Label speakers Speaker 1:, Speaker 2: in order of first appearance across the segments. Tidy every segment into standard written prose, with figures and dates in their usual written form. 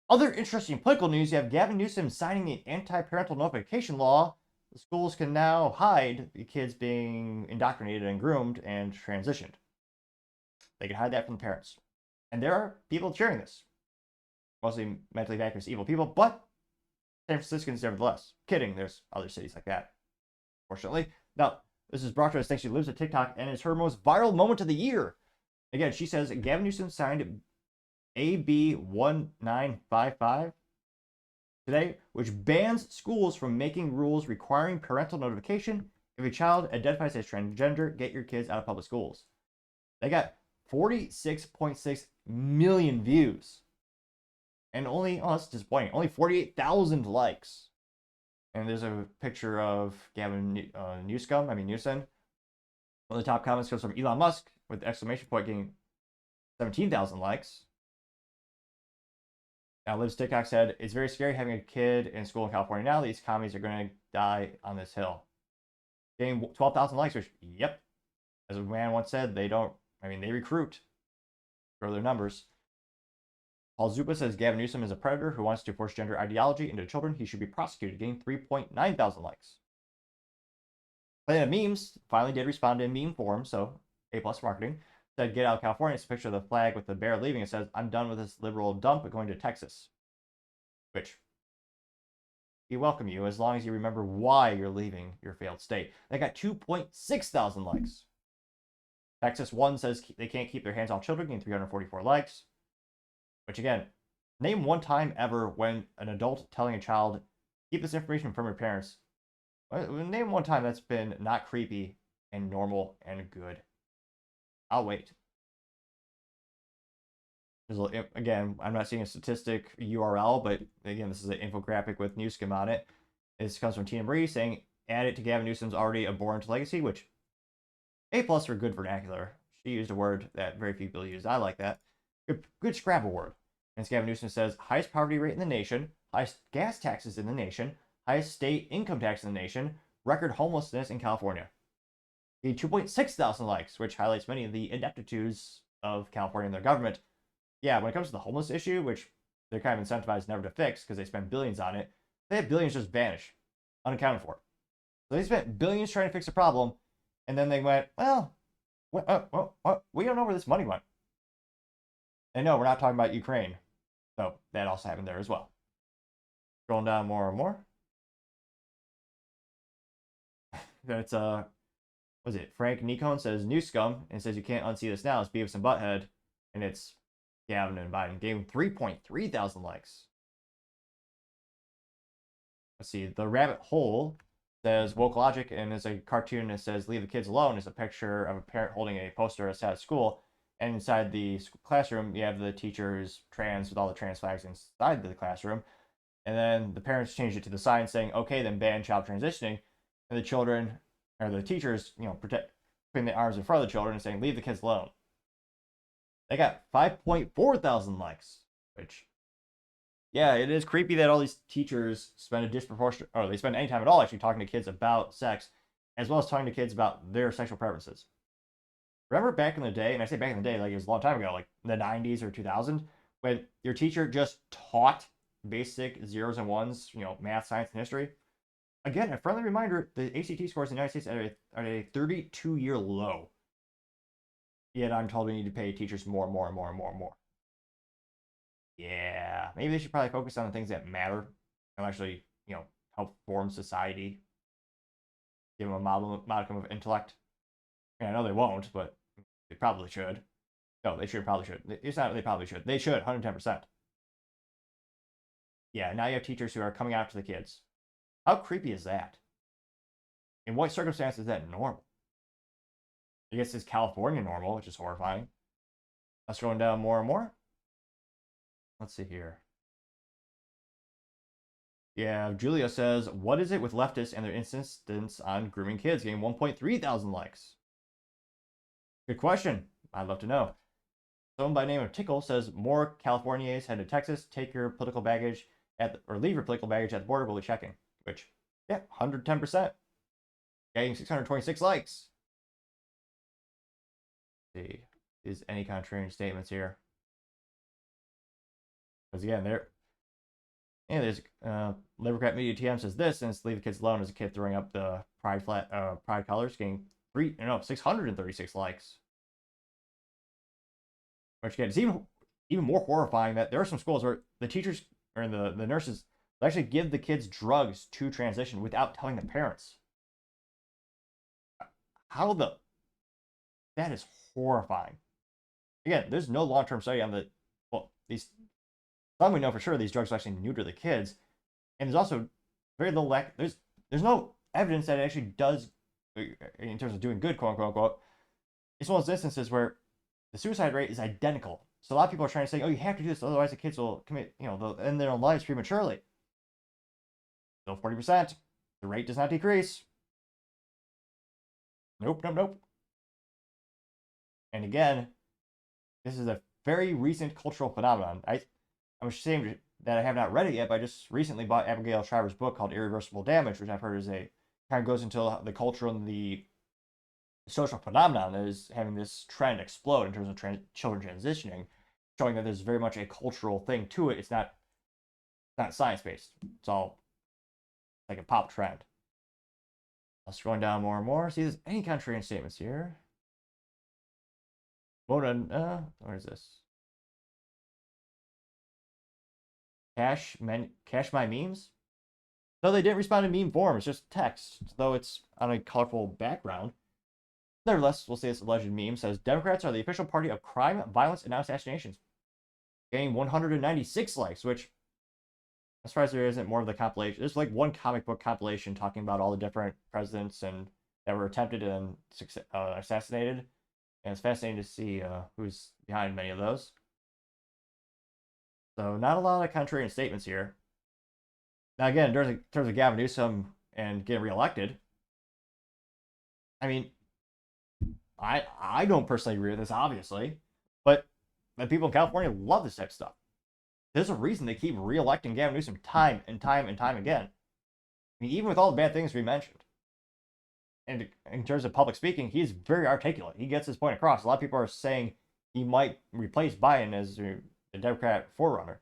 Speaker 1: Other interesting political news, you have Gavin Newsom signing an anti-parental notification law. The schools can now hide the kids being indoctrinated and groomed and transitioned. They can hide that from the parents. And there are people cheering this. Mostly mentally vacuous, evil people, but San Franciscans nevertheless. Kidding, there's other cities like that, fortunately. Now, this is brought to us thanks to Lives at TikTok, and it's her most viral moment of the year. Again, she says Gavin Newsom signed AB 1955 today, which bans schools from making rules requiring parental notification. If a child identifies as transgender, get your kids out of public schools. They got 46.6 million views. And only, oh, that's disappointing, only 48,000 likes. And there's a picture of Gavin Newsom. One of the top comments comes from Elon Musk with the exclamation point getting 17,000 likes. Now, Liv's TikTok said, it's very scary having a kid in school in California now. These commies are going to die on this hill. Getting 12,000 likes, which, yep. As a man once said, they recruit. Grow their numbers. Paul Zupa says Gavin Newsom is a predator who wants to force gender ideology into children. He should be prosecuted, getting 3.9 thousand likes. Planet Memes finally did respond in meme form, so A+ marketing. Said, get out of California. It's a picture of the flag with the bear leaving. It says, I'm done with this liberal dump going to Texas. Which, we welcome you as long as you remember why you're leaving your failed state. They got 2.6 thousand likes. Texas 1 says they can't keep their hands off children, getting 344 likes. Which again, name one time ever when an adult telling a child, keep this information from your parents. Name one time that's been not creepy and normal and good. I'll wait. Again, I'm not seeing a statistic URL, but again, this is an infographic with Newsom on it. This comes from Tina Marie saying, add it to Gavin Newsom's already abhorrent legacy, which A+ for good vernacular. She used a word that very few people use. I like that. Good Scrabble word. And Gavin Newsom says, highest poverty rate in the nation, highest gas taxes in the nation, highest state income tax in the nation, record homelessness in California. The 2.6 thousand likes, which highlights many of the ineptitudes of California and their government. Yeah, when it comes to the homeless issue, which they're kind of incentivized never to fix because they spend billions on it, they have billions just vanish, unaccounted for. So they spent billions trying to fix a problem, and then they went, well, we don't know where this money went. And no, we're not talking about Ukraine. So that also happened there as well. Scrolling down more and more. That's was it? Frank Nicone says new scum and says you can't unsee this now. It's Beavis and Butthead, and it's Gavin and Biden. Gave him 3.3 thousand likes. Let's see. The Rabbit Hole says woke logic, and it's a cartoon that says leave the kids alone. It's a picture of a parent holding a poster outside of school. And inside the classroom, you have the teacher who's trans with all the trans flags inside the classroom. And then the parents changed it to the sign saying, okay, then ban child transitioning. And the children, or the teachers, putting the arms in front of the children and saying, leave the kids alone. They got 5.4 thousand likes, which, yeah, it is creepy that all these teachers spend a disproportionate, or they spend any time at all actually talking to kids about sex, as well as talking to kids about their sexual preferences. Remember back in the day, and I say back in the day, like it was a long time ago, like the 90s or 2000, when your teacher just taught basic zeros and ones, math, science, and history? Again, a friendly reminder, the ACT scores in the United States are at a 32-year low. Yet I'm told we need to pay teachers more. Yeah, maybe they should probably focus on the things that matter and actually, help form society. Give them a modicum of intellect. I know they won't, but they probably should. No, they probably should. It's not they probably should. They should, 110%. Yeah, now you have teachers who are coming out to the kids. How creepy is that? In what circumstances is that normal? I guess it's California normal, which is horrifying. I'm scrolling down more and more. Let's see here. Yeah, Julia says, what is it with leftists and their insistence on grooming kids? Getting 1.3 thousand likes. Good question. I'd love to know. Someone by the name of Tickle says, more Californians head to Texas. Take your political baggage or leave your political baggage at the border. We'll be checking. Which, yeah, 110%. Getting 626 likes. Let's see, is any contrarian statements here? Because again, And there's Libercat Media TM says this, and it's leave the kids alone as a kid throwing up the pride colors, getting 636 likes. Which again, it's even more horrifying that there are some schools where the teachers or the nurses actually give the kids drugs to transition without telling the parents. How the that is horrifying. Again, there's no long-term study on these. Some we know for sure these drugs are actually neuter the kids, and there's also very little there's no evidence that it actually does in terms of doing good, quote unquote. It's one of those instances where the suicide rate is identical. So a lot of people are trying to say, oh, you have to do this, otherwise the kids will commit, they'll end their own lives prematurely. Still 40%. The rate does not decrease. Nope. And again, this is a very recent cultural phenomenon. I'm ashamed that I have not read it yet, but I just recently bought Abigail Shriver's book called Irreversible Damage, which I've heard is kind of goes into the cultural and the social phenomenon that is having this trend explode in terms of children transitioning, showing that there's very much a cultural thing to it. It's not science-based. It's all like a pop trend. I'm scrolling down more and more. See, there's any contrarian statements here. Where is this? Cache my memes? No, they didn't respond in meme form. It's just text, though it's on a colorful background. Nevertheless, we'll say this alleged meme says Democrats are the official party of crime, violence, and assassinations. Getting 196 likes, which I'm surprised there isn't more of the compilation. There's like one comic book compilation talking about all the different presidents and that were attempted and assassinated. And it's fascinating to see who's behind many of those. So not a lot of contrarian statements here. Now again, in terms of Gavin Newsom and getting reelected, I mean, I don't personally agree with this, obviously, but the people in California love this type of stuff. There's a reason they keep reelecting Gavin Newsom time and time and time again. I mean, even with all the bad things we mentioned. And in terms of public speaking, he's very articulate. He gets his point across. A lot of people are saying he might replace Biden as the Democrat forerunner.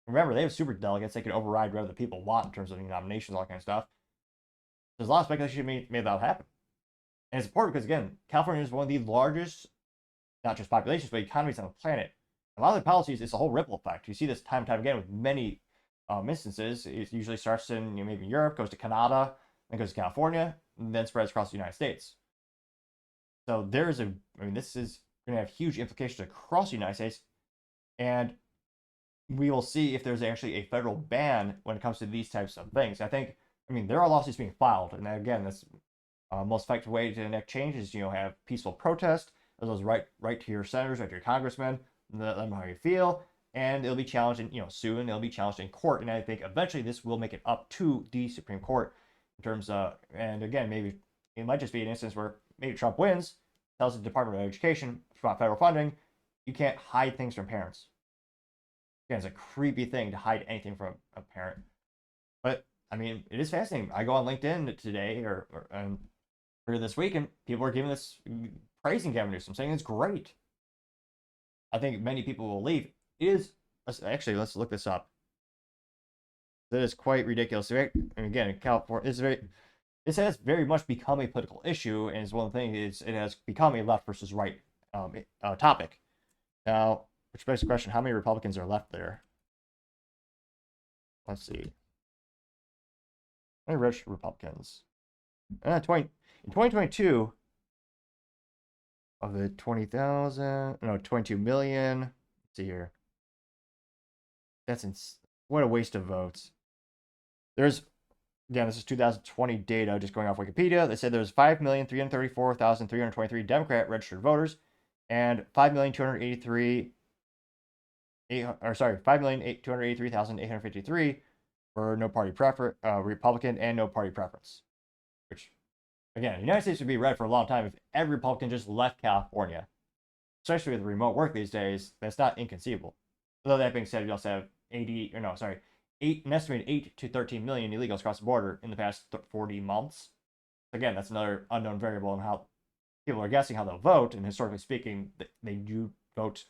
Speaker 1: Remember, they have super delegates. They can override whatever the people want in terms of nominations, all that kind of stuff. There's a lot of speculation made that happen. And it's important because, again, California is one of the largest, not just populations, but economies on the planet. A lot of the policies, it's a whole ripple effect. You see this time and time again with many instances. It usually starts in maybe Europe, goes to Canada, then goes to California, and then spreads across the United States. So this is going to have huge implications across the United States. And we will see if there's actually a federal ban when it comes to these types of things. There are lawsuits being filed. And again, that's most effective way to enact change is, have peaceful protest, as well as right to your senators, right to your congressmen, let them know how you feel, and it'll be challenged soon. It'll be challenged in court, and I think eventually this will make it up to the Supreme Court in terms of, and again, maybe it might just be an instance where maybe Trump wins, tells the Department of Education about federal funding, you can't hide things from parents. Again, it's a creepy thing to hide anything from a parent. But it is fascinating. I go on LinkedIn today or this week, and people are giving this, praising Gavin Newsom, saying it's great. I think many people will leave. It is actually, let's look this up. That is quite ridiculous. Again, in California, this has very much become a political issue, and it's one of the things it has become a left versus right topic. Now, which begs the question: how many Republicans are left there? Let's see. How many registered Republicans? In 2022, of the 22 million. Let's see here. What a waste of votes. This is 2020 data, just going off Wikipedia. They said there's 5,334,323 Democrat registered voters, and 5,283,853 were no party Republican and no party preference. Which, again, the United States would be red for a long time if every Republican just left California. Especially with remote work these days, that's not inconceivable. Although that being said, we also have an estimated 8 to 13 million illegals across the border in the past 40 months. Again, that's another unknown variable in how people are guessing how they'll vote. And historically speaking, they do vote.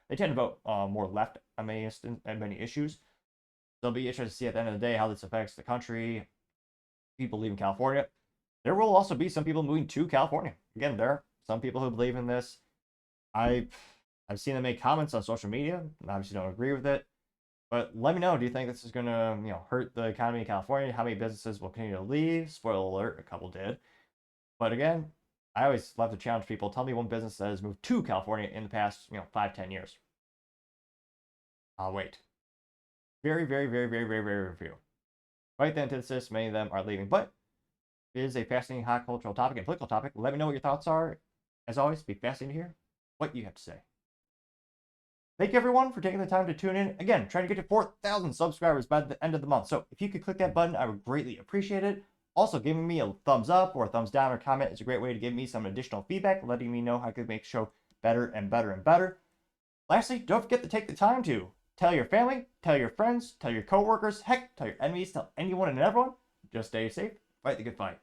Speaker 1: They tend to vote more left on many issues. So it'll be interesting to see at the end of the day how this affects the country, people leaving California. There will also be some people moving to California. Again, there are some people who believe in this. I've seen them make comments on social media. I obviously don't agree with it. But let me know, do you think this is going to, hurt the economy in California? How many businesses will continue to leave? Spoiler alert, a couple did. But again, I always love to challenge people. Tell me one business that has moved to California in the past, 5-10 years. I'll wait. Very, very, very, very, very, very few. Right, the antithesis, many of them are leaving. But it is a fascinating hot cultural topic and political topic. Let me know what your thoughts are. As always, be fascinating to hear what you have to say. Thank you, everyone, for taking the time to tune in. Again, trying to get to 4,000 subscribers by the end of the month. So if you could click that button, I would greatly appreciate it. Also, giving me a thumbs up or a thumbs down or comment is a great way to give me some additional feedback, letting me know how I could make the show better and better and better. Lastly, don't forget to take the time to tell your family, tell your friends, tell your coworkers, heck, tell your enemies, tell anyone and everyone. Just stay safe, fight the good fight.